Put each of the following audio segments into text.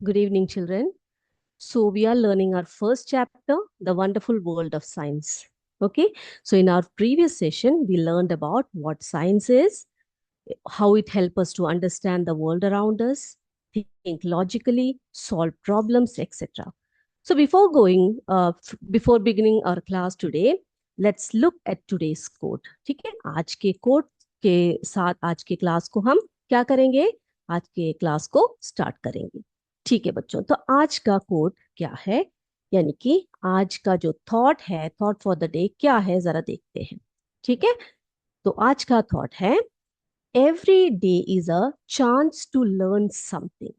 Good evening, children. So, we are learning our first chapter, The Wonderful World of Science. Okay, so in our previous session, we learned about what science is, how it helps us to understand the world around us, think logically, solve problems, etc. So, before beginning our class today, let's look at today's quote. ठीक है, आज के coat के साथ आज के class को हम क्या करेंगे? आज के क्लास को स्टार्ट करेंगे। ठीक है बच्चों, तो आज का कोट क्या है, यानी कि आज का जो थॉट है, थॉट फॉर द डे क्या है, जरा देखते हैं। ठीक है, तो आज का थॉट है, every day is a chance to learn something.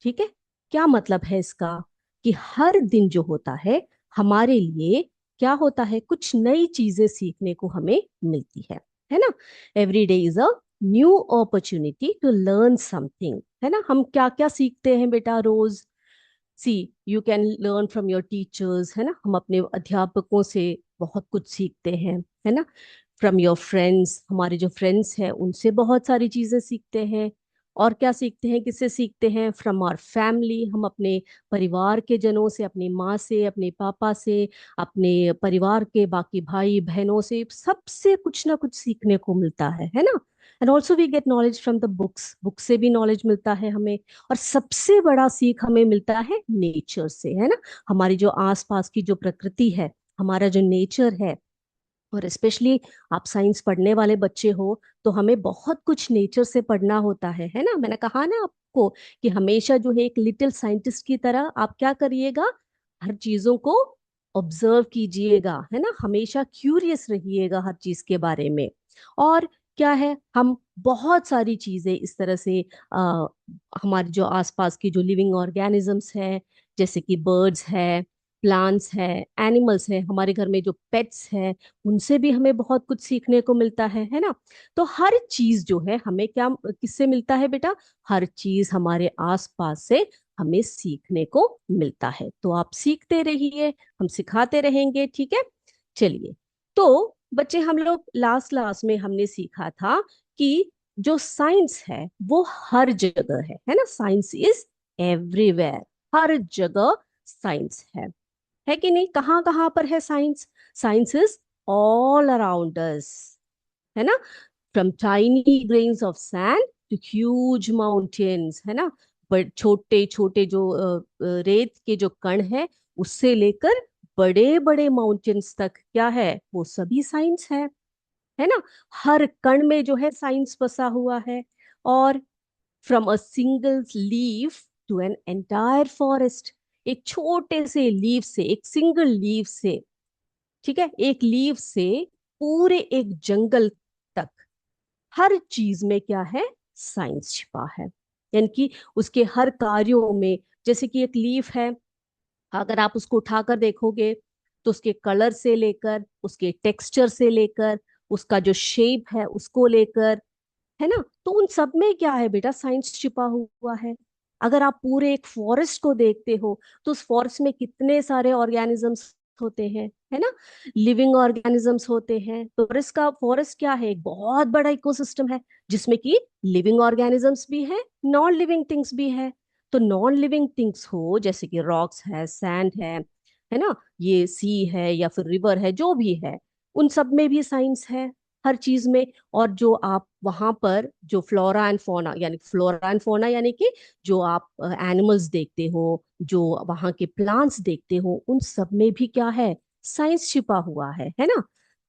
ठीक है, क्या मतलब है इसका? कि हर दिन जो होता है हमारे लिए क्या होता है, कुछ नई चीजें सीखने को हमें मिलती है ना। Every day is a new opportunity to learn something, है ना। हम क्या क्या सीखते हैं बेटा रोज? See, you can learn from your teachers, है ना। हम अपने अध्यापकों से बहुत कुछ सीखते हैं, है ना। फ्रॉम योर फ्रेंड्स, हमारे जो फ्रेंड्स हैं उनसे बहुत सारी चीजें सीखते हैं। और क्या सीखते हैं, किससे सीखते हैं? फ्रॉम आवर फैमिली, हम अपने परिवार के जनों से, अपनी माँ से, अपने पापा से, अपने परिवार के बाकी भाई बहनों से, सबसे कुछ ना कुछ सीखने को मिलता है ना। And also we get knowledge from the books, book से भी नॉलेज मिलता है हमें। और सबसे बड़ा सीख हमें मिलता है नेचर से, है ना। हमारी जो आसपास की जो प्रकृति है, हमारा जो नेचर है, और स्पेशली आप साइंस पढ़ने वाले बच्चे हो तो हमें बहुत कुछ नेचर से पढ़ना होता है ना। मैंने कहा ना आपको कि हमेशा जो है एक लिटिल साइंटिस्ट की तरह आप क्या करिएगा, हर चीजों को ऑब्जर्व कीजिएगा, है ना। हमेशा क्यूरियस रहिएगा हर चीज के बारे में। और क्या है, हम बहुत सारी चीजें इस तरह से हमारे जो आसपास की जो लिविंग ऑर्गेनिजम्स हैं, जैसे कि बर्ड्स है, प्लांट्स है, एनिमल्स है, हमारे घर में जो पेट्स है, उनसे भी हमें बहुत कुछ सीखने को मिलता है ना। तो हर चीज जो है हमें क्या किससे मिलता है बेटा? हर चीज हमारे आसपास से हमें सीखने को मिलता है। तो आप सीखते रहिए, हम सिखाते रहेंगे, ठीक है। चलिए, तो बच्चे हम लोग लास्ट क्लास में हमने सीखा था कि जो साइंस है वो हर जगह है ना। साइंस इज एवरीवेयर, हर जगह साइंस है कि नहीं? कहाँ कहाँ पर है science? Science is all around us, है ना। From tiny grains of sand to huge mountains, है ना। बट छोटे छोटे जो रेत के जो कण है, उससे लेकर बड़े बड़े माउंटेन्स तक क्या है, वो सभी साइंस है ना। हर कण में जो है साइंस बसा हुआ है। और from a single leaf to an entire forest, एक छोटे से लीफ से, एक सिंगल लीफ से, ठीक है, एक लीफ से पूरे एक जंगल तक, हर चीज में क्या है, साइंस छिपा है। यानी कि उसके हर कार्यों में, जैसे कि एक लीफ है, अगर आप उसको उठाकर देखोगे तो उसके कलर से लेकर, उसके टेक्सचर से लेकर, उसका जो शेप है उसको लेकर, है ना, तो उन सब में क्या है बेटा, साइंस छिपा हुआ है। अगर आप पूरे एक फॉरेस्ट को देखते हो तो उस फॉरेस्ट में कितने सारे ऑर्गेनिजम्स होते हैं, है ना। लिविंग ऑर्गेनिजम्स होते हैं। तो फॉरेस्ट क्या है, एक बहुत बड़ा इकोसिस्टम है, जिसमें कि लिविंग ऑर्गेनिजम्स भी है, नॉन लिविंग थिंग्स भी है। तो नॉन लिविंग थिंग्स हो जैसे कि रॉक्स है, सैंड है ना, ये सी है या फिर रिवर है, जो भी है, उन सब में भी साइंस है, हर चीज में। और जो आप वहां पर जो फ्लोरा एंड फोना यानी कि जो आप एनिमल्स देखते हो, जो वहां के प्लांट्स देखते हो, उन सब में भी क्या है, साइंस छिपा हुआ है ना।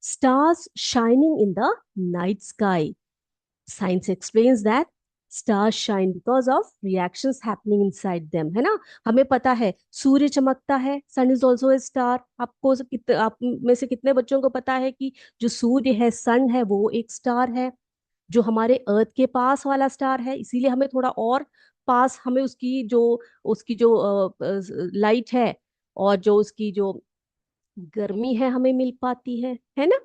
Stars shining in the night sky, science explains that stars shine because of reactions happening inside them, है ना। हमें पता है सूर्य चमकता है, सन इज ऑल्सो ए स्टार। आप में से कितने बच्चों को पता है कि जो सूर्य है, सन है, वो एक स्टार है, जो हमारे अर्थ के पास वाला स्टार है। इसीलिए हमें थोड़ा और पास, हमें उसकी जो लाइट है और जो उसकी जो गर्मी है हमें मिल पाती है ना।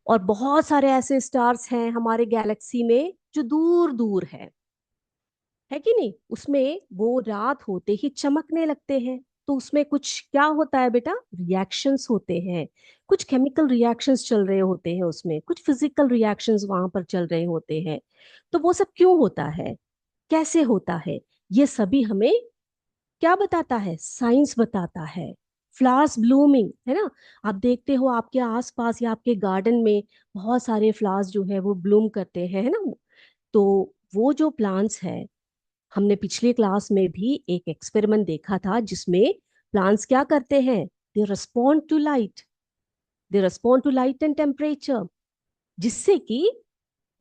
और बहुत सारे ऐसे स्टार्स हैं हमारे गैलेक्सी में जो दूर दूर है कि नहीं, उसमें वो रात होते ही चमकने लगते हैं। तो उसमें कुछ क्या होता है बेटा, रिएक्शंस होते हैं, कुछ केमिकल रिएक्शंस चल रहे होते हैं उसमें, कुछ फिजिकल रिएक्शंस वहां पर चल रहे होते हैं। तो वो सब क्यों होता है, कैसे होता है, ये सभी हमें क्या बताता है? साइंस बताता है। फ्लावर्स ब्लूमिंग, है ना? आप देखते हो आपके आसपास या आपके गार्डन में बहुत सारे फ्लावर्स जो है वो ब्लूम करते हैं, है ना? तो वो जो प्लांट्स है, हमने पिछले क्लास में भी एक एक्सपेरिमेंट देखा था जिसमें प्लांट्स क्या करते हैं? They respond to light, they respond to light and temperature, जिससे कि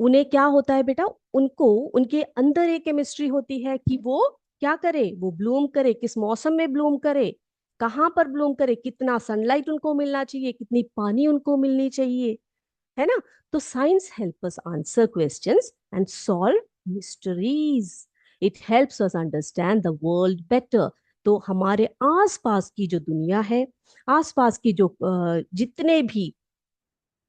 उन्हें क्या होता है बेटा, उनको उनके अंदर एक केमिस्ट्री होती है कि वो क्या करे, वो ब्लूम करे, किस मौसम में ब्लूम करे, कहाँ पर ब्लूम करे, कितना सनलाइट उनको मिलना चाहिए, कितनी पानी उनको मिलनी चाहिए, है ना? तो science help us answer questions and solve mysteries. It helps us understand the world better. तो हमारे आसपास की जो दुनिया है, आसपास की जो जितने भी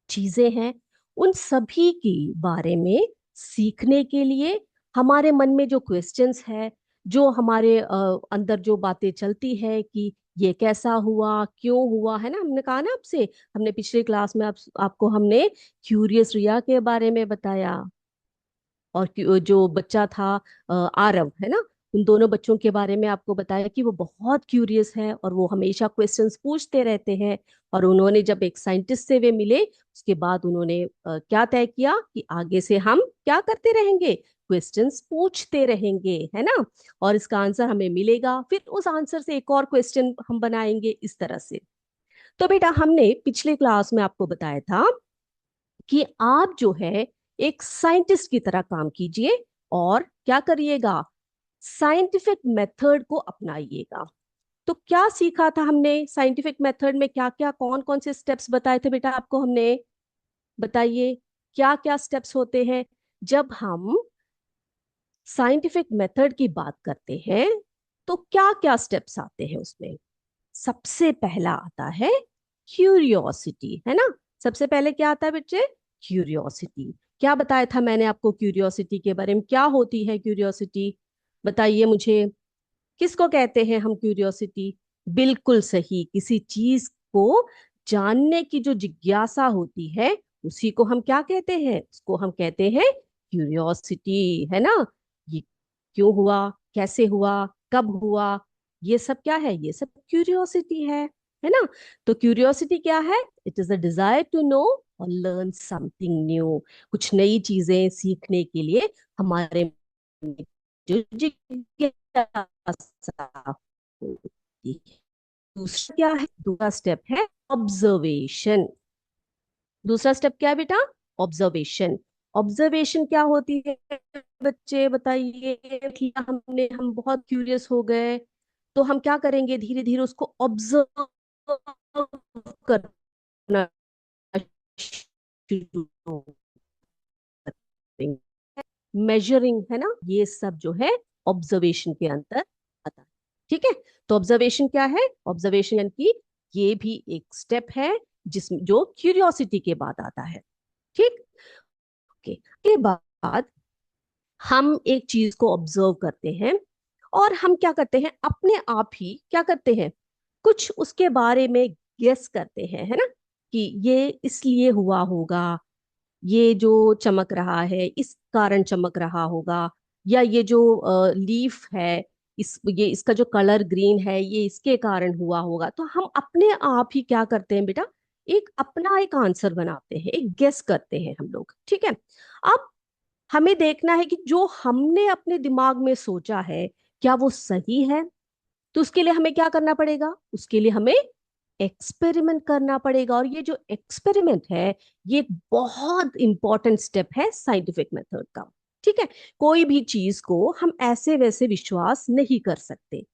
चीजें हैं, उन सभी के बारे में सीखने के लिए हमारे मन में जो क्वेश्चंस है, जो हमारे अंदर जो बातें चलती है कि ये कैसा हुआ, क्यों हुआ, है ना? हमने कहा ना आपसे, हमने पिछले क्लास में आपको हमने क्यूरियस रिया के बारे में बताया, और जो बच्चा था आरव, है ना? उन दोनों बच्चों के बारे में आपको बताया कि वो बहुत क्यूरियस है और वो हमेशा क्वेश्चंस पूछते रहते हैं। और उन्होंने जब एक साइंटिस्ट से वे मिले, उसके बाद उन्होंने क्या तय किया कि आगे से हम क्या करते रहेंगे? क्वेश्चंस पूछते रहेंगे, है ना? और इसका आंसर हमें मिलेगा, फिर उस आंसर से एक और क्वेश्चन हम बनाएंगे, इस तरह से। तो बेटा, हमने पिछले क्लास में आपको बताया था कि आप जो है एक साइंटिस्ट की तरह काम कीजिए और क्या करिएगा? साइंटिफिक मेथड को अपनाइएगा। तो क्या सीखा था हमने साइंटिफिक मेथड में? क्या क्या, कौन कौन से स्टेप्स बताए थे बेटा आपको हमने? बताइए, क्या क्या स्टेप्स होते हैं जब हम साइंटिफिक मेथड की बात करते हैं? तो क्या क्या स्टेप्स आते हैं उसमें? सबसे पहला आता है क्यूरियोसिटी, है ना? सबसे पहले क्या आता है बच्चे? क्यूरियोसिटी। क्या बताया था मैंने आपको क्यूरियोसिटी के बारे में? क्या होती है क्यूरियोसिटी? बताइए मुझे। किसको कहते हैं हम क्यूरियोसिटी? बिल्कुल सही, किसी चीज को जानने की जो जिज्ञासा होती है, उसी को हम क्या कहते हैं? उसको हम कहते हैं क्यूरियोसिटी, है ना? ये क्यों हुआ, कैसे हुआ, कब हुआ, ये सब क्या है? ये सब क्यूरियोसिटी है ना? तो क्यूरियोसिटी क्या है? It is a desire to know or learn something new. कुछ नई चीजें सीखने के लिए हमारे में जो जिज्ञासा होती है। दूसरा क्या है? दूसरा स्टेप है ऑब्जर्वेशन। दूसरा स्टेप क्या है बेटा? ऑब्जर्वेशन। ऑब्जर्वेशन क्या होती है बच्चे, बताइए। किया हमने, हम बहुत क्यूरियस हो गए, तो हम क्या करेंगे? धीरे धीरे उसको ऑब्जर्व करना शुरू करेंगे। मेजरिंग, है ना? ये सब जो है ऑब्जर्वेशन के अंदर आता है। ठीक है? तो ऑब्जर्वेशन क्या है? ऑब्जर्वेशन यानी कि ये भी एक स्टेप है जिसमें जो क्यूरियोसिटी के बाद आता है। ठीक। ओके, के बाद हम एक चीज को ऑब्जर्व करते हैं और हम क्या करते हैं? अपने आप ही क्या करते हैं? कुछ उसके बारे में गेस करते हैं, है ना? कि ये इसलिए हुआ होगा, ये जो चमक रहा है इस कारण चमक रहा होगा, या ये जो लीफ है, ये इसका जो कलर ग्रीन है, ये इसके कारण हुआ होगा। तो हम अपने आप ही क्या करते हैं बेटा? एक अपना एक आंसर बनाते हैं, एक गेस करते हैं हम लोग। ठीक है? अब हमें देखना है कि जो हमने अपने दिमाग में सोचा है, क्या वो सही है? तो उसके लिए हमें क्या करना पड़ेगा? उसके लिए हमें एक्सपेरिमेंट करना पड़ेगा। और ये जो एक्सपेरिमेंट है, ये बहुत इंपॉर्टेंट स्टेप है साइंटिफिक मेथड का। ठीक है? कोई भी चीज को हम ऐसे वैसे विश्वास नहीं कर सकते।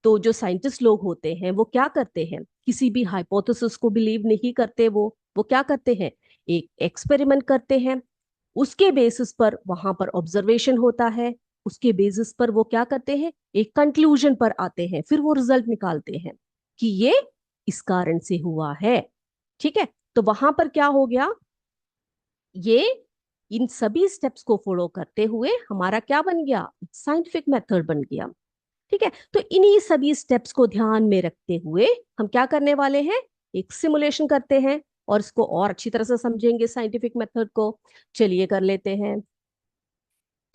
तो जो साइंटिस्ट लोग होते हैं वो क्या करते हैं? किसी भी हाइपोथेसिस को बिलीव नहीं करते। वो क्या करते हैं? एक एक्सपेरिमेंट करते हैं, उसके बेसिस पर वहां पर ऑब्जर्वेशन होता है, उसके बेसिस पर वो क्या करते हैं? एक कंक्लूजन पर आते हैं, फिर वो रिजल्ट निकालते हैं कि ये इस कारण से हुआ है। ठीक है? तो वहां पर क्या हो गया? ये इन सभी स्टेप्स को फॉलो करते हुए हमारा क्या बन गया? साइंटिफिक मेथड बन गया। ठीक है? तो इन्हीं सभी स्टेप्स को ध्यान में रखते हुए हम क्या करने वाले हैं? एक सिमुलेशन करते हैं और इसको और अच्छी तरह से समझेंगे साइंटिफिक मेथड को। चलिए कर लेते हैं।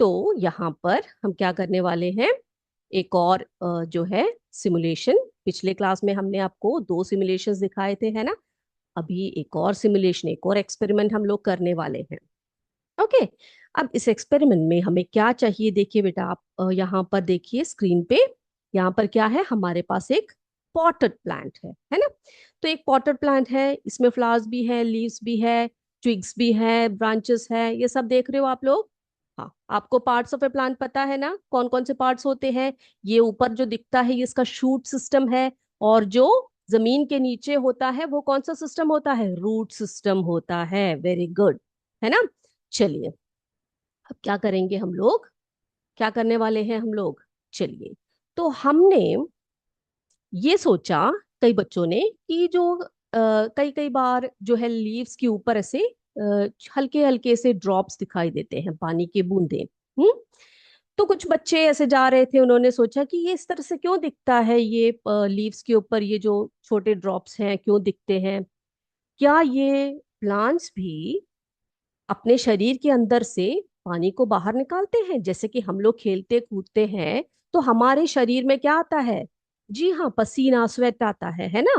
तो यहाँ पर हम क्या करने वाले हैं? एक और जो है सिमुलेशन, पिछले क्लास में हमने आपको 2 सिमुलेशंस दिखाए थे, है ना। अभी एक और सिमुलेशन, एक और एक्सपेरिमेंट हम लोग करने वाले हैं। ओके। अब इस एक्सपेरिमेंट में हमें क्या चाहिए, देखिए बेटा आप यहाँ पर देखिए स्क्रीन पे। यहाँ पर क्या है, हमारे पास एक पॉटेड प्लांट है ना। तो एक पॉटेड प्लांट है, इसमें फ्लावर्स भी है, लीव्स भी है, ट्विग्स भी है, ब्रांचेस है, ये सब देख रहे हो आप लोग। हाँ, आपको पार्ट्स ऑफ ए प्लांट पता है ना, कौन कौन से पार्ट्स होते हैं। ये ऊपर जो दिखता है ये इसका शूट सिस्टम है, और जो जमीन के नीचे होता है वो कौन सा सिस्टम होता है, रूट सिस्टम होता है। वेरी गुड, है ना। चलिए, अब क्या करेंगे हम लोग, क्या करने वाले हैं हम लोग। चलिए, तो हमने ये सोचा, कई बच्चों ने, कि जो कई कई बार जो है लीव्स के ऊपर ऐसे हल्के हल्के से ड्रॉप्स दिखाई देते हैं, पानी के बूंदे। हम्म। तो कुछ बच्चे ऐसे जा रहे थे, उन्होंने सोचा कि ये इस तरह से क्यों दिखता है, ये लीव्स के ऊपर ये जो छोटे ड्रॉप्स हैं क्यों दिखते हैं। क्या ये प्लांट्स भी अपने शरीर के अंदर से पानी को बाहर निकालते हैं, जैसे कि हम लोग खेलते कूदते हैं तो हमारे शरीर में क्या आता है, जी हाँ, पसीना, स्वेट आता है ना।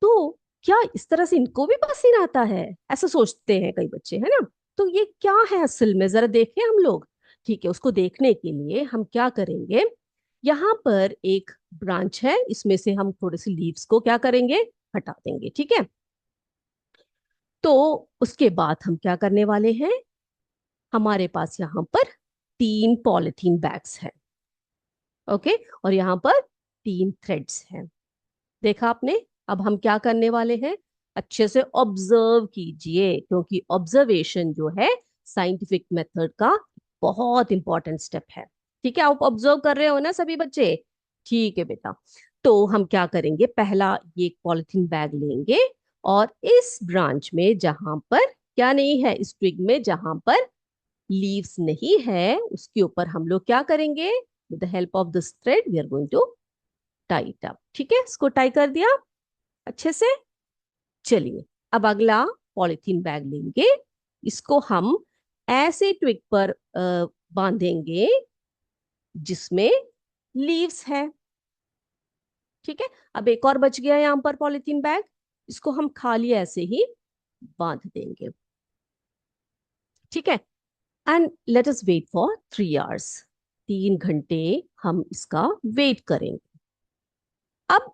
तो क्या इस तरह से इनको भी पसीना आता है, ऐसा सोचते हैं कई बच्चे, है ना। तो ये क्या है असल में, जरा देखें हम लोग। ठीक है, उसको देखने के लिए हम क्या करेंगे, यहाँ पर एक ब्रांच है, इसमें से हम थोड़े से लीव्स को क्या करेंगे, हटा देंगे, ठीक है। तो उसके बाद हम क्या करने वाले हैं, हमारे पास यहाँ पर 3 पॉलिथीन बैग्स हैं। ओके, और यहाँ पर 3 थ्रेड्स हैं, देखा आपने। अब हम क्या करने वाले हैं, अच्छे से ऑब्जर्व कीजिए, क्योंकि ऑब्जर्वेशन जो है साइंटिफिक मेथड का बहुत इंपॉर्टेंट स्टेप है। ठीक है, आप ऑब्जर्व कर रहे हो ना सभी बच्चे। ठीक है बेटा। तो हम क्या करेंगे, पहला ये एक पॉलिथीन बैग लेंगे, और इस ब्रांच में जहां पर क्या नहीं है, इस ट्विग में जहां पर लीव्स नहीं है, उसके ऊपर हम लोग क्या करेंगे, with the help of this thread we are going to tie it up. ठीक है, इसको टाई कर दिया अच्छे से। चलिए, अब अगला पॉलिथीन बैग लेंगे, इसको हम ऐसे ट्विग पर बांधेंगे जिसमें लीव्स है। ठीक है, अब एक और बच गया यहां पर पॉलिथीन बैग, इसको हम खाली ऐसे ही बांध देंगे। ठीक है, and let us wait for 3 hours. 3 घंटे हम इसका वेट करेंगे। अब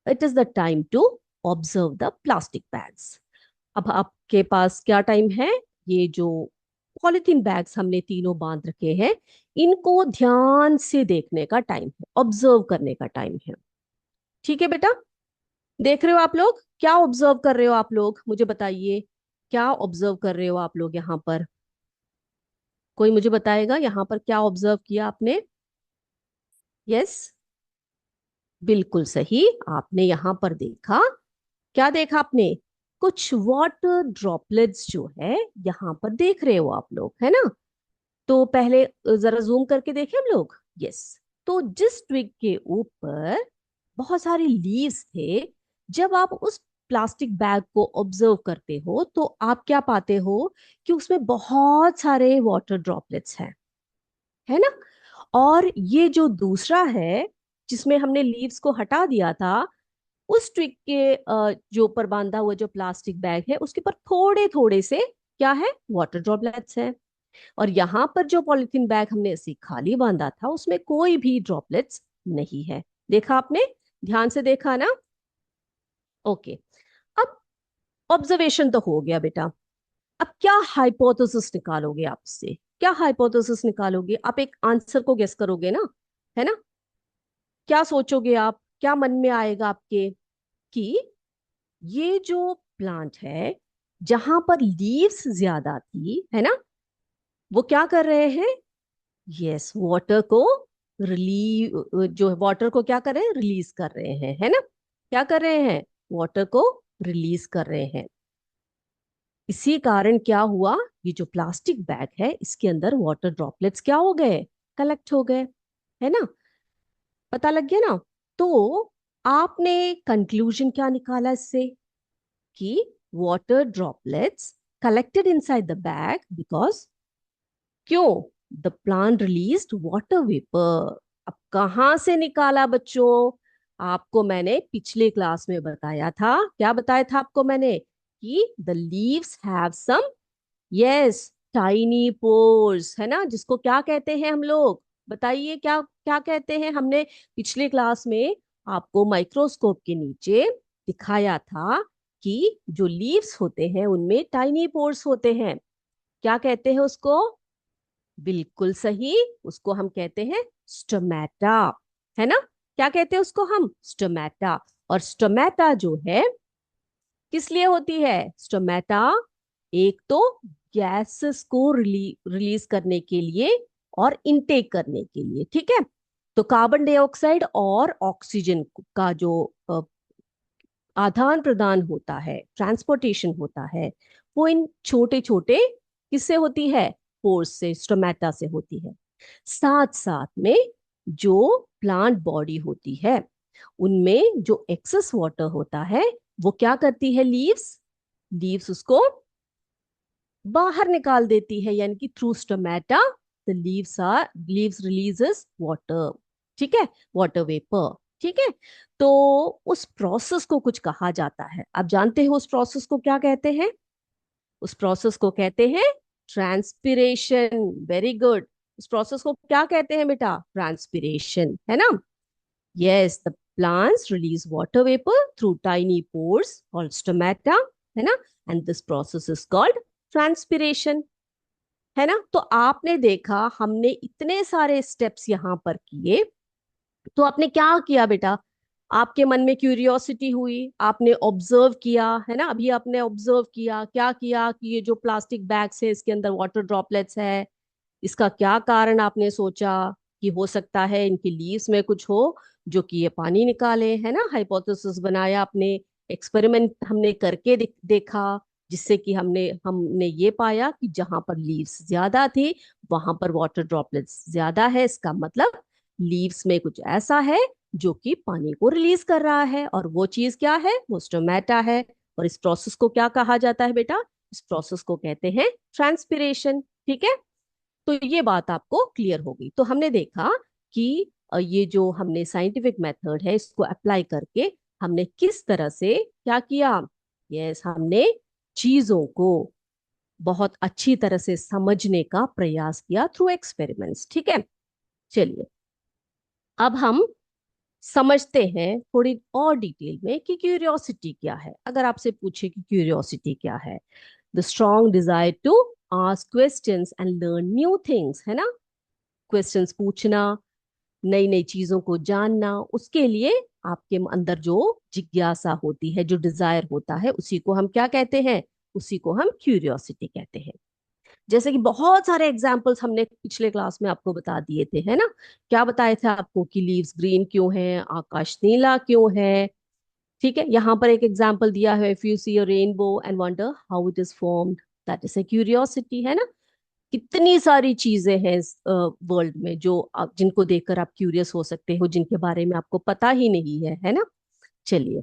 it is the time to observe the plastic bags. अब आपके पास क्या टाइम है, ये जो पॉलिथीन बैग्स हमने तीनों बांध रखे हैं, इनको ध्यान से देखने का टाइम है, ऑब्जर्व करने का टाइम है। ठीक है बेटा, देख रहे हो आप लोग, क्या ऑब्जर्व कर रहे हो आप लोग, मुझे बताइए, क्या ऑब्जर्व कर रहे हो आप लोग यहाँ पर। कोई मुझे बताएगा यहाँ पर क्या ऑब्जर्व किया आपने। यस, बिल्कुल सही, आपने यहाँ पर देखा, क्या देखा आपने, कुछ वाटर ड्रॉपलेट्स जो है यहाँ पर देख रहे हो आप लोग, है ना। तो पहले जरा जूम करके देखें हम लोग। यस, तो जिस ट्विग के ऊपर बहुत सारे लीव्स थे, जब आप उस प्लास्टिक बैग को ऑब्जर्व करते हो तो आप क्या पाते हो, कि उसमें बहुत सारे वाटर ड्रॉपलेट्स हैं, है ना। और ये जो दूसरा है, जिसमें हमने लीव्स को हटा दिया था, उस ट्विग के जो ऊपर बांधा हुआ जो प्लास्टिक बैग है, उसके ऊपर थोड़े थोड़े से क्या है, वाटर ड्रॉपलेट्स हैं। और यहाँ पर जो पॉलिथीन बैग हमने ऐसे खाली बांधा था, उसमें कोई भी ड्रॉपलेट्स नहीं है। देखा आपने, ध्यान से देखा ना। ओके, अब ऑब्जर्वेशन तो हो गया बेटा। अब क्या हाइपोथेसिस निकालोगे आप इससे, क्या हाइपोथेसिस निकालोगे आप, एक आंसर को गेस करोगे ना, है ना। क्या सोचोगे आप, क्या मन में आएगा आपके, कि ये जो प्लांट है जहां पर लीव्स ज्यादा थी, है ना, वो क्या कर रहे हैं, यस, वाटर को रिलीव, जो है वाटर को क्या कर रहे हैं, रिलीज कर रहे हैं, है ना। क्या कर रहे हैं, वाटर को रिलीज कर रहे हैं। इसी कारण क्या हुआ, ये जो प्लास्टिक बैग है इसके अंदर वाटर ड्रॉपलेट्स क्या हो गए, कलेक्ट हो गए, है ना। पता लग गया ना। तो आपने कंक्लूजन क्या निकाला इससे, कि water droplets collected inside the bag because, क्यों, the plant released water vapour. अब कहाँ से निकाला बच्चों? आपको मैंने पिछले क्लास में बताया था, क्या बताया था आपको मैंने, कि the leaves have some, yes, tiny pores, है ना, जिसको क्या कहते हैं हम लोग, बताइए क्या क्या कहते हैं? हमने पिछले क्लास में आपको माइक्रोस्कोप के नीचे दिखाया था कि जो लीव्स होते हैं उनमें टाइनी पोर्स होते हैं। क्या कहते हैं उसको? बिल्कुल सही, उसको हम कहते हैं स्टोमेटा, है ना? क्या कहते हैं उसको हम? स्टोमेटा। और स्टोमेटा जो है किस लिए होती है? स्टोमेटा एक तो गैसेस को रिलीज करने के लिए और इनटेक करने के लिए, ठीक है? तो कार्बन डाइऑक्साइड और ऑक्सीजन का जो आदान प्रदान होता है, ट्रांसपोर्टेशन होता है, वो इन छोटे छोटे किससे होती है? पोर्स से, स्टोमेटा से होती है। साथ साथ में जो प्लांट बॉडी होती है उनमें जो एक्सेस वाटर होता है वो क्या करती है? लीव्स, लीव्स उसको बाहर निकाल देती है, यानी कि through stomata the leaves releases water, ठीक है, वाटर वेपर, ठीक है। तो उस प्रोसेस को कुछ कहा जाता है, आप जानते हो उस प्रोसेस को क्या कहते हैं? उस प्रोसेस को कहते हैं ट्रांसपिरेशन। Very good. उस प्रोसेस को क्या कहते हैं बेटा? ट्रांसपिरेशन, है ना? Yes, the plants release water vapour through tiny pores called stomata, है ना? And this process is called transpiration, है ना? तो आपने देखा हमने इतने सारे स्टेप्स यहां पर किए, तो आपने क्या किया बेटा? आपके मन में क्यूरियोसिटी हुई, आपने ऑब्जर्व किया, है ना? अभी आपने ऑब्जर्व किया, क्या किया कि ये जो प्लास्टिक बैग्स है इसके अंदर वाटर ड्रॉपलेट्स है, इसका क्या कारण आपने सोचा कि हो सकता है इनकी लीव्स में कुछ हो जो कि ये पानी निकाले, है ना? हाइपोथेसिस बनाया आपने, एक्सपेरिमेंट हमने करके देखा, जिससे कि हमने ये पाया कि जहां पर लीव्स ज्यादा थी वहां पर वाटर ड्रॉपलेट्स ज्यादा है, इसका मतलब लीव्स में कुछ ऐसा है जो कि पानी को रिलीज कर रहा है, और वो चीज क्या है? वो स्टोमेटा है। और इस प्रोसेस को क्या कहा जाता है बेटा? इस प्रोसेस को कहते हैं ट्रांसपिरेशन, ठीक है? तो ये बात आपको क्लियर हो गई। तो हमने देखा कि ये जो हमने साइंटिफिक मेथड है इसको अप्लाई करके हमने किस तरह से क्या किया? यस, हमने चीजों को बहुत अच्छी तरह से समझने का प्रयास किया थ्रू एक्सपेरिमेंट्स, ठीक है? चलिए, अब हम समझते हैं थोड़ी और डिटेल में कि क्यूरियोसिटी क्या है। अगर आपसे पूछे कि क्यूरियोसिटी क्या है, the strong desire to ask questions and learn new things, है ना? क्वेश्चंस पूछना, नई नई चीजों को जानना, उसके लिए आपके अंदर जो जिज्ञासा होती है, जो डिजायर होता है, उसी को हम क्या कहते हैं? उसी को हम क्यूरियोसिटी कहते हैं। जैसे कि बहुत सारे एग्जाम्पल्स हमने पिछले क्लास में आपको बता दिए थे, है ना? क्या बताए थे आपको कि लीव्स ग्रीन क्यों है, आकाश नीला क्यों है, ठीक है? यहाँ पर एक एग्जाम्पल दिया है, if you see a rainbow and wonder how it is formed, that is a curiosity, है ना? कितनी सारी चीजें हैं इस वर्ल्ड में जो आप जिनको देखकर आप क्यूरियस हो सकते हो, जिनके बारे में आपको पता ही नहीं है ना? चलिए,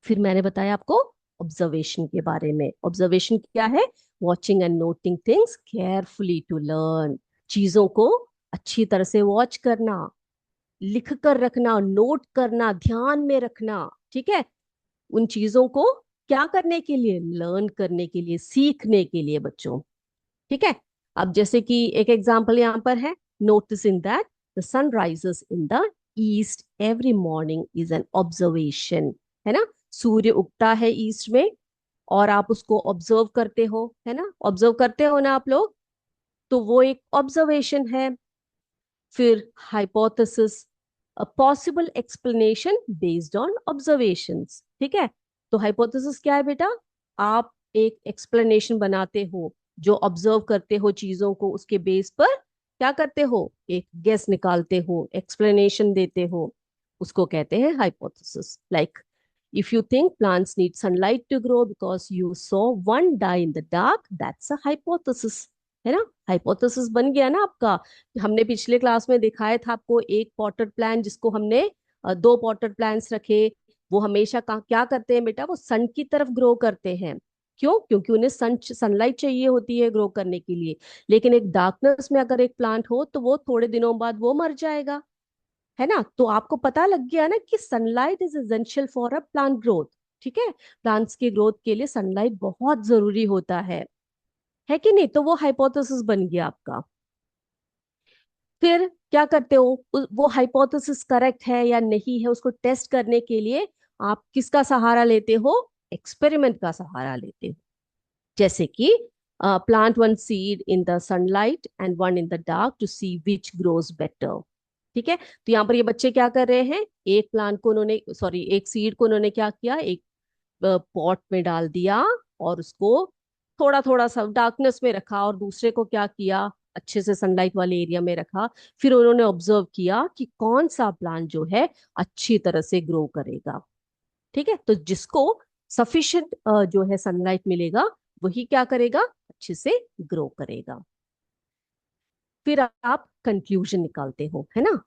फिर मैंने बताया आपको ऑब्जर्वेशन के बारे में। ऑब्जर्वेशन क्या है? Watching and noting things carefully to learn, चीजों को अच्छी तरह से वॉच करना, लिख कर रखना, नोट करना, ध्यान में रखना, ठीक है? उन चीजों को क्या करने के लिए? लर्न करने के लिए, सीखने के लिए बच्चों, ठीक है? अब जैसे कि एक एग्जाम्पल यहाँ पर है, noticing that the sun rises in the east every morning is an observation, है ना? सूर्य उगता है ईस्ट में और आप उसको ऑब्जर्व करते हो, है ना? ऑब्जर्व करते हो ना आप लोग? तो वो एक ऑब्जर्वेशन है। फिर hypothesis, a possible explanation based on observations, ठीक है? तो हाइपोथेसिस क्या है बेटा? आप एक एक्सप्लेनेशन बनाते हो, जो ऑब्जर्व करते हो चीजों को, उसके बेस पर क्या करते हो? एक गेस निकालते हो, एक्सप्लेनेशन देते हो, उसको कहते हैं hypothesis. Like if you think plants need sunlight to grow because you saw one die in the dark, that's a hypothesis, है ना? हाइपोथेसिस बन गया ना आपका। हमने पिछले क्लास में दिखाया था आपको एक पॉटेड प्लांट जिसको हमने दो पॉटेड प्लांट्स रखे, वो हमेशा क्या करते हैं बेटा? वो सन की तरफ ग्रो करते हैं। क्यों? क्योंकि उन्हें सनलाइट चाहिए होती है ग्रो करने के लिए। लेकिन एक डार्कनेस में अगर एक प्लांट हो तो वो थोड़े दिनों बाद वो मर जाएगा, है ना। तो आपको पता लग गया ना कि sunlight is essential for a plant growth. ठीक है, प्लांट्स के ग्रोथ के लिए सनलाइट बहुत जरूरी होता है कि नहीं। तो वो हाइपोथेसिस बन गया आपका। फिर क्या करते हो, वो हाइपोथेसिस करेक्ट है या नहीं है उसको टेस्ट करने के लिए आप किसका सहारा लेते हो, एक्सपेरिमेंट का सहारा लेते हो। जैसे कि plant one seed in the sunlight and one in the dark to see which grows better. ठीक है, तो यहाँ पर ये बच्चे क्या कर रहे हैं, एक प्लांट को उन्होंने, सॉरी, एक सीड को उन्होंने क्या किया, एक पॉट में डाल दिया और उसको थोड़ा थोड़ा सा डार्कनेस में रखा, और दूसरे को क्या किया, अच्छे से सनलाइट वाले एरिया में रखा। फिर उन्होंने ऑब्जर्व किया कि कौन सा प्लांट जो है अच्छी तरह से ग्रो करेगा। ठीक है, तो जिसको सफिशिएंट जो है सनलाइट मिलेगा वही क्या करेगा, अच्छे से ग्रो करेगा। फिर आप कंक्लूजन निकालते हो, है ना।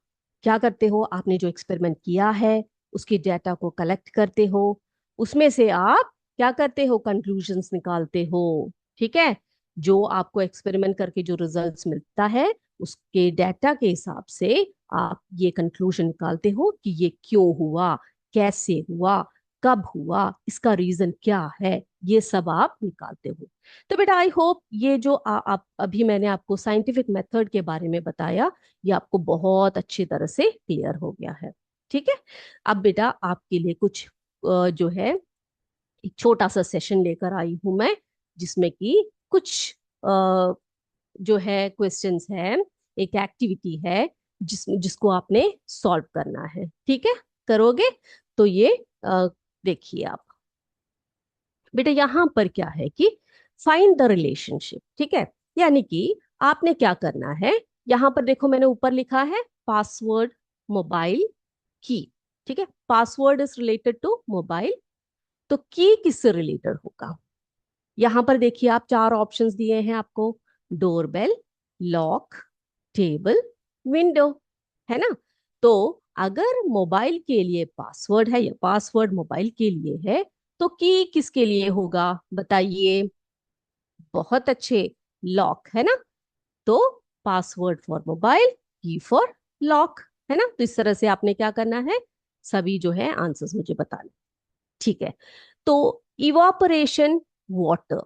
क्या करते हो, आपने जो एक्सपेरिमेंट किया है उसके डेटा को कलेक्ट करते हो, उसमें से आप क्या करते हो, कंक्लूजन्स निकालते हो। ठीक है, जो आपको एक्सपेरिमेंट करके जो रिजल्ट्स मिलता है उसके डेटा के हिसाब से आप ये कंक्लूजन निकालते हो कि ये क्यों हुआ, कैसे हुआ, कब हुआ, इसका रीजन क्या है, ये सब आप निकालते हो। तो बेटा आई होप ये जो आप अभी मैंने आपको साइंटिफिक मेथड के बारे में बताया ये आपको बहुत अच्छी तरह से क्लियर हो गया है। ठीक है, अब बेटा आपके लिए कुछ जो है एक छोटा सा सेशन लेकर आई हूं मैं, जिसमें कि कुछ जो है क्वेश्चंस है, एक एक्टिविटी है जिसको आपने सॉल्व करना है। ठीक है, करोगे। तो ये देखिए आप, बेटा यहाँ पर क्या है कि फाइंड द रिलेशनशिप। ठीक है, यानी कि आपने क्या करना है, यहाँ पर देखो मैंने ऊपर लिखा है पासवर्ड मोबाइल की। ठीक है, password is related to mobile, तो की किससे रिलेटेड होगा। यहाँ पर देखिए आप चार ऑप्शंस दिए हैं आपको, डोरबेल, लॉक, टेबल, विंडो, है ना। तो अगर मोबाइल के लिए पासवर्ड है या पासवर्ड मोबाइल के लिए है तो की किसके लिए होगा बताइए। बहुत अच्छे, लॉक, है ना। तो पासवर्ड फॉर मोबाइल, की फॉर लॉक, है ना। तो इस तरह से आपने क्या करना है, सभी जो है आंसर्स मुझे बताने। ठीक है, तो इवापोरेशन, वाटर।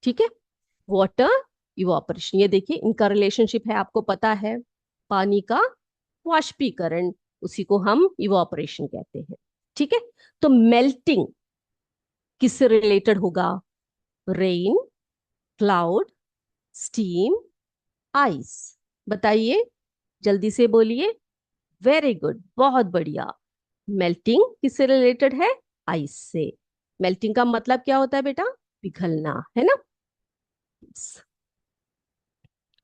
ठीक है, वाटर, इवापोरेशन, ये देखिए इनका रिलेशनशिप है, आपको पता है, पानी का वाष्पीकरण, उसी को हम इवापोरेशन कहते हैं। ठीक है, तो मेल्टिंग किससे रिलेटेड होगा, रेन, क्लाउड, स्टीम, आइस। बताइए, जल्दी से बोलिए। वेरी गुड, बहुत बढ़िया। मेल्टिंग किससे रिलेटेड है, आइस से। मेल्टिंग का मतलब क्या होता है बेटा, पिघलना, है ना।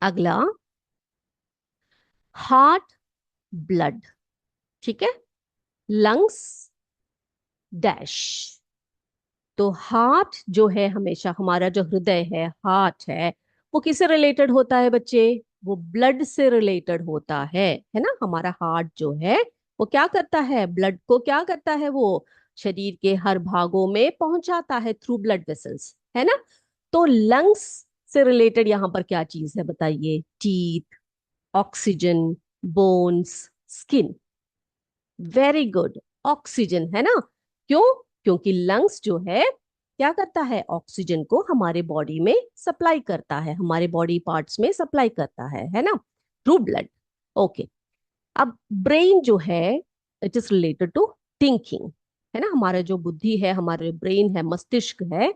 अगला, हार्ट, ब्लड। ठीक है, लंग्स, डैश। तो हार्ट जो है, हमेशा हमारा जो हृदय है, हार्ट है, वो किससे रिलेटेड होता है बच्चे, वो ब्लड से रिलेटेड होता है ना। हमारा हार्ट जो है वो क्या करता है, ब्लड को क्या करता है, वो शरीर के हर भागों में पहुंचाता है थ्रू ब्लड वेसल्स, है ना। तो लंग्स से रिलेटेड यहां पर क्या चीज है बताइए, teeth, oxygen, bones, skin. Very good, oxygen, है ना। क्यों, क्योंकि लंग्स जो है क्या करता है, ऑक्सीजन को हमारे बॉडी में सप्लाई करता है, हमारे बॉडी पार्ट्स में सप्लाई करता है ना, थ्रू ब्लड। ओके, अब ब्रेन जो है, it is related to thinking, है ना। हमारा जो बुद्धि है, हमारे ब्रेन है, मस्तिष्क है,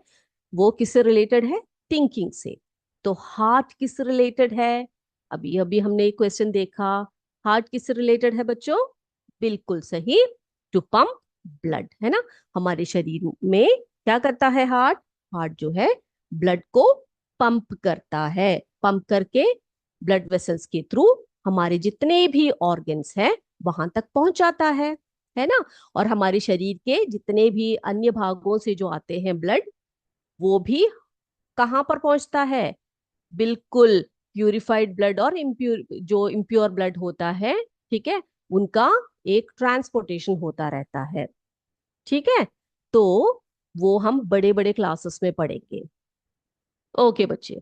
वो किससे रिलेटेड है, थिंकिंग से। तो हार्ट किससे रिलेटेड है, अभी अभी हमने एक क्वेश्चन देखा, हार्ट किससे रिलेटेड है बच्चों, बिल्कुल सही, टू पंप ब्लड, है ना। हमारे शरीर में क्या करता है हार्ट, हार्ट जो है ब्लड को पंप करता है, पंप करके ब्लड वेसल्स के थ्रू हमारे जितने भी ऑर्गन्स हैं वहां तक पहुंचाता है ना। और हमारे शरीर के जितने भी अन्य भागों से जो आते हैं ब्लड, वो भी कहाँ पर पहुंचता है, बिल्कुल प्यूरिफाइड ब्लड और इम्प्योर, जो इम्प्योर ब्लड होता है, ठीक है, उनका एक ट्रांसपोर्टेशन होता रहता है। ठीक है, तो वो हम बड़े बड़े क्लासेस में पढ़ेंगे। ओके बच्चे,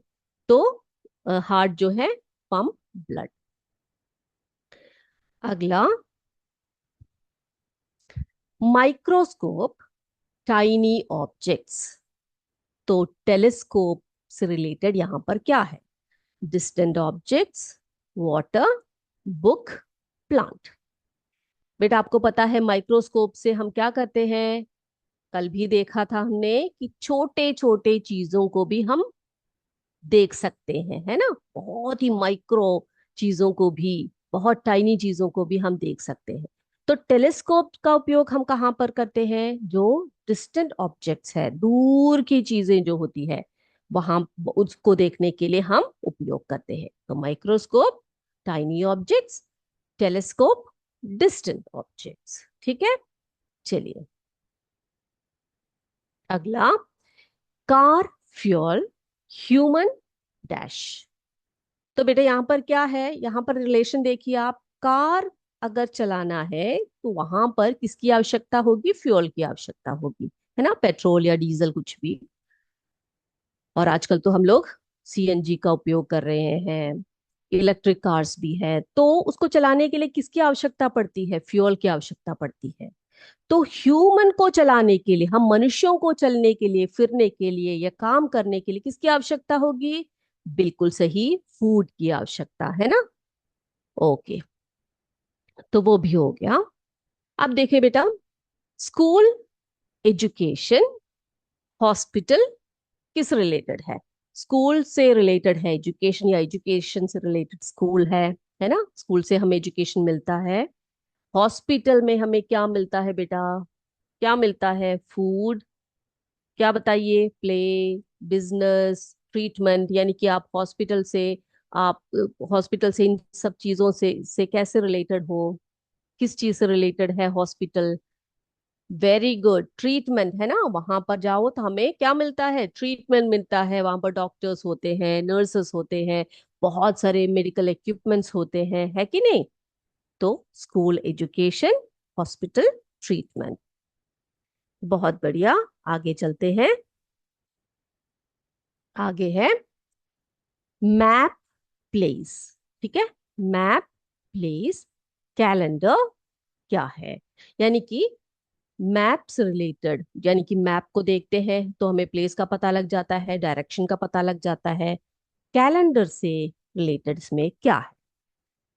तो हार्ट जो है पंप ब्लड। अगला, माइक्रोस्कोप, टाइनी ऑब्जेक्ट्स। तो टेलीस्कोप से रिलेटेड यहां पर क्या है? Distant objects, water, book, plant. बेटा आपको पता है माइक्रोस्कोप से हम क्या करते हैं? कल भी देखा था हमने कि छोटे छोटे चीजों को भी हम देख सकते हैं, है ना? बहुत ही माइक्रो चीजों को भी, बहुत टाइनी चीजों को भी हम देख सकते हैं। तो टेलीस्कोप का उपयोग हम कहाँ पर करते हैं? जो डिस्टेंट ऑब्जेक्ट्स है, दूर की चीजें जो होती है, वहां उसको देखने के लिए हम उपयोग करते हैं। तो microscope, tiny objects, telescope, distant objects. ठीक है, चलिए अगला, कार, फ्यूल, ह्यूमन, डैश। तो बेटा यहां पर क्या है? यहां पर रिलेशन देखिए आप, कार अगर चलाना है तो वहां पर किसकी आवश्यकता होगी? फ्यूल की आवश्यकता होगी, है ना? पेट्रोल या डीजल कुछ भी। और आजकल तो हम लोग सीएनजी का उपयोग कर रहे हैं, इलेक्ट्रिक कार्स भी है। तो उसको चलाने के लिए किसकी आवश्यकता पड़ती है? फ्यूल की आवश्यकता पड़ती है। तो ह्यूमन को चलाने के लिए, हम मनुष्यों को चलने के लिए, फिरने के लिए या काम करने के लिए किसकी आवश्यकता होगी? बिल्कुल सही, फूड की आवश्यकता, है ना? ओके, तो वो भी हो गया। अब देखिए बेटा, स्कूल, एजुकेशन, हॉस्पिटल किस रिलेटेड है? स्कूल से रिलेटेड है एजुकेशन, या एजुकेशन से रिलेटेड स्कूल है ना? स्कूल से हमें एजुकेशन मिलता है। हॉस्पिटल में हमें क्या मिलता है बेटा? क्या मिलता है? फूड। क्या बताइए? Play, business, treatment. यानी कि आप हॉस्पिटल से, आप हॉस्पिटल से इन सब चीजों से कैसे रिलेटेड हो? किस चीज से रिलेटेड है हॉस्पिटल? वेरी गुड, ट्रीटमेंट, है ना? वहां पर जाओ तो हमें क्या मिलता है? ट्रीटमेंट मिलता है। वहां पर डॉक्टर्स होते हैं, नर्सेस होते हैं, बहुत सारे मेडिकल इक्विपमेंट्स होते हैं, है कि नहीं? तो स्कूल, एजुकेशन, हॉस्पिटल, ट्रीटमेंट। बहुत बढ़िया, आगे चलते हैं। आगे है मैप, प्लेस। ठीक है, मैप, प्लेस, कैलेंडर क्या है? यानी कि मैप से रिलेटेड, यानी कि मैप को देखते हैं तो हमें प्लेस का पता लग जाता है, डायरेक्शन का पता लग जाता है। कैलेंडर से रिलेटेड इसमें क्या है?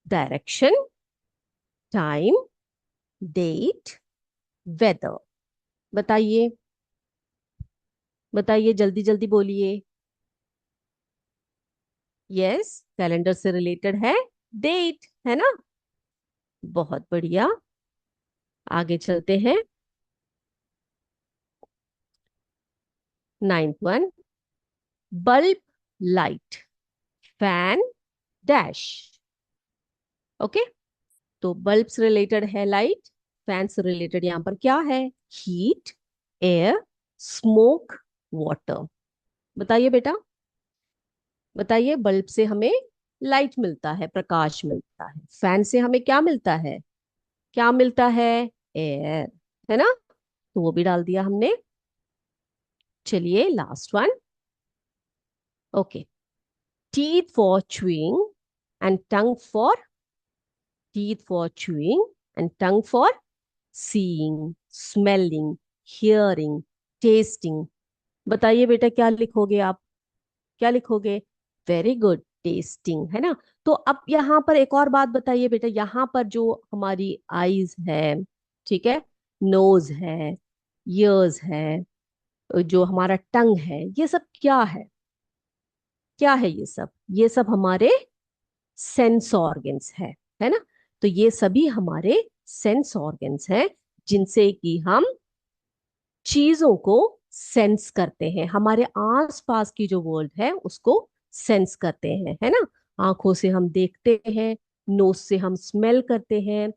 Direction, time, date, weather. बताइए, बताइए, जल्दी जल्दी बोलिए। यस, कैलेंडर से रिलेटेड है डेट, है ना? बहुत बढ़िया, आगे चलते हैं। Ninth one, bulb, light, fan, dash. Okay, तो बल्ब से रिलेटेड है लाइट, फैन से रिलेटेड यहां पर क्या है? Heat, air, smoke, water. बताइए बेटा, बताइए। बल्ब से हमें लाइट मिलता है, प्रकाश मिलता है। फैन से हमें क्या मिलता है? क्या मिलता है? एयर, है ना? तो वो भी डाल दिया हमने। चलिए last one. Okay, teeth for chewing and tongue for, teeth for chewing and tongue for seeing, smelling, hearing, testing. बताइए बेटा, क्या लिखोगे आप? क्या लिखोगे? वेरी गुड, टेस्टिंग, है ना? तो अब यहाँ पर एक और बात बताइए बेटा, यहाँ पर जो हमारी आईज है, ठीक है, नोज है, ईयर्स है, जो हमारा टंग है, ये सब क्या है? क्या है ये सब? ये सब हमारे सेंस ऑर्गन्स है ना? तो ये सभी हमारे सेंस ऑर्गन्स हैं, जिनसे कि हम चीजों को सेंस करते हैं, हमारे आसपास की जो वर्ल्ड है उसको सेंस करते हैं, है ना? आंखों से हम देखते हैं, नोज से हम स्मेल करते हैं,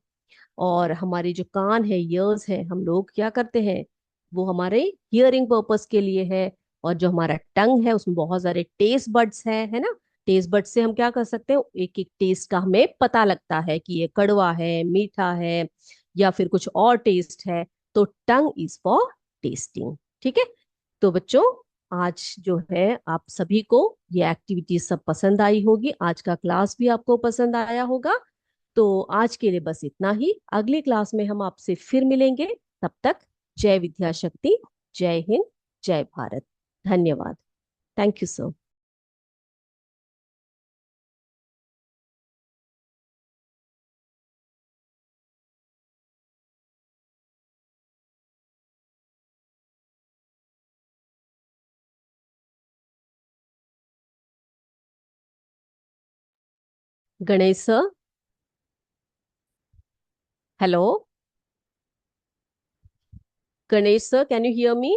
और हमारे जो कान है, ईयर्स है, हम लोग क्या करते हैं? वो हमारे हियरिंग पर्पस के लिए है। और जो हमारा टंग है उसमें बहुत सारे टेस्ट बड्स है ना? टेस्ट बड्स से हम क्या कर सकते हैं? एक एक टेस्ट का हमें पता लगता है कि ये कड़वा है, मीठा है, या फिर कुछ और टेस्ट है। तो टंग इज फॉर टेस्टिंग। ठीक है, तो बच्चों, आज जो है आप सभी को ये एक्टिविटी सब पसंद आई होगी, आज का क्लास भी आपको पसंद आया होगा। तो आज के लिए बस इतना ही। अगली क्लास में हम आपसे फिर मिलेंगे। तब तक जय विद्याशक्ति, जय हिंद, जय भारत। धन्यवाद। Thank you sir. Ganesh sir, hello. Ganesh sir, can you hear me?